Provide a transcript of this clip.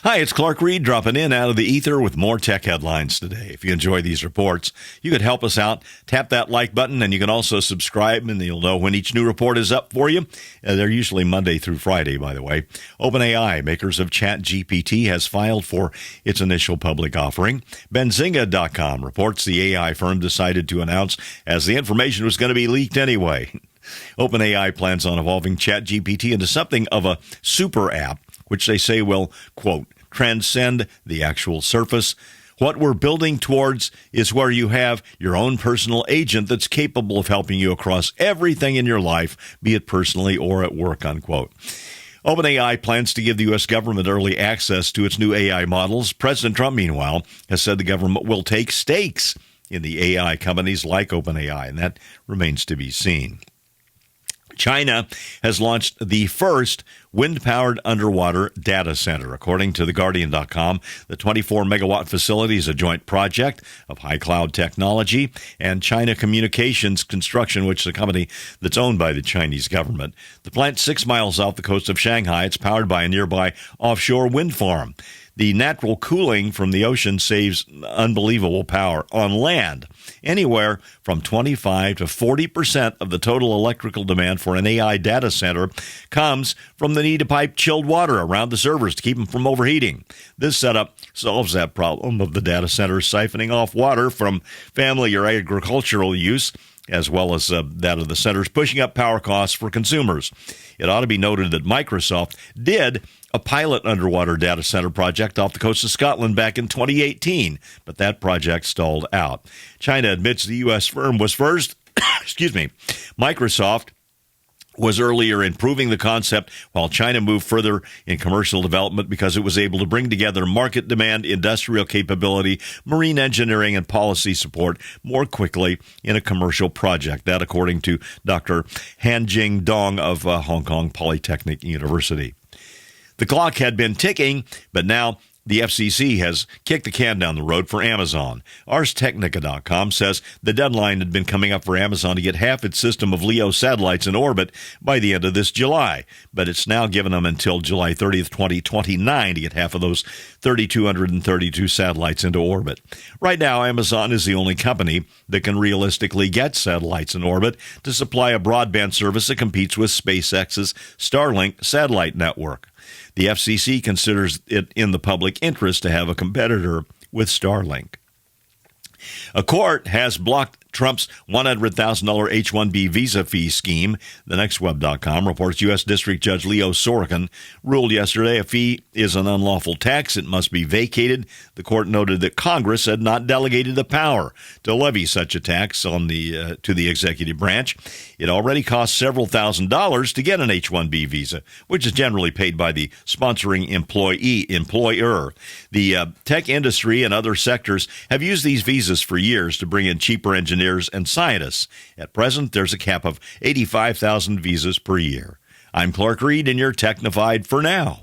Hi, it's Clark Reid dropping in out of the ether with more tech headlines today. If you enjoy these reports, you could help us out. Tap that like button, and you can also subscribe, and you'll know when each new report is up for you. They're usually Monday through Friday, by the way. OpenAI, makers of ChatGPT, has filed for its initial public offering. Benzinga.com reports the AI firm decided to announce as the information was going to be leaked anyway. OpenAI plans on evolving ChatGPT into something of a super app, which they say will, quote, transcend the actual surface. What we're building towards is where you have your own personal agent that's capable of helping you across everything in your life, be it personally or at work, unquote. OpenAI plans to give the U.S. government early access to its new AI models. President Trump, meanwhile, has said the government will take stakes in the AI companies like OpenAI, and that remains to be seen. China has launched the first wind-powered underwater data center. According to TheGuardian.com, the 24-megawatt facility is a joint project of High Cloud Technology and China Communications Construction, which is a company that's owned by the Chinese government. The plant's 6 miles off the coast of Shanghai. It's powered by a nearby offshore wind farm. The natural cooling from the ocean saves unbelievable power on land. Anywhere from 25 to 40% of the total electrical demand for an AI data center comes from the need to pipe chilled water around the servers to keep them from overheating. This setup solves that problem of the data center siphoning off water from family or agricultural use, as well as that of the centers, pushing up power costs for consumers. It ought to be noted that Microsoft did a pilot underwater data center project off the coast of Scotland back in 2018, but that project stalled out. China admits the U.S. firm was first. Microsoft was earlier in proving the concept, while China moved further in commercial development because it was able to bring together market demand, industrial capability, marine engineering, and policy support more quickly in a commercial project. That, according to Dr. Hanjing Dong of Hong Kong Polytechnic University. The clock had been ticking, but now the FCC has kicked the can down the road for Amazon. ArsTechnica.com says the deadline had been coming up for Amazon to get half its system of LEO satellites in orbit by the end of this July. But it's now given them until July 30th, 2029 to get half of those 3,232 satellites into orbit. Right now, Amazon is the only company that can realistically get satellites in orbit to supply a broadband service that competes with SpaceX's Starlink satellite network. The FCC considers it in the public interest to have a competitor with Starlink. A court has blocked Trump's $100,000 H-1B visa fee scheme. TheNextWeb.com reports U.S. District Judge Leo Sorokin ruled yesterday a fee is an unlawful tax. It must be vacated. The court noted that Congress had not delegated the power to levy such a tax on to the executive branch. It already costs several $1,000s to get an H-1B visa, which is generally paid by the sponsoring employer. The tech industry and other sectors have used these visas for years to bring in cheaper engineers and scientists. At present, there's a cap of 85,000 visas per year. I'm Clark Reid, and you're Technified for now.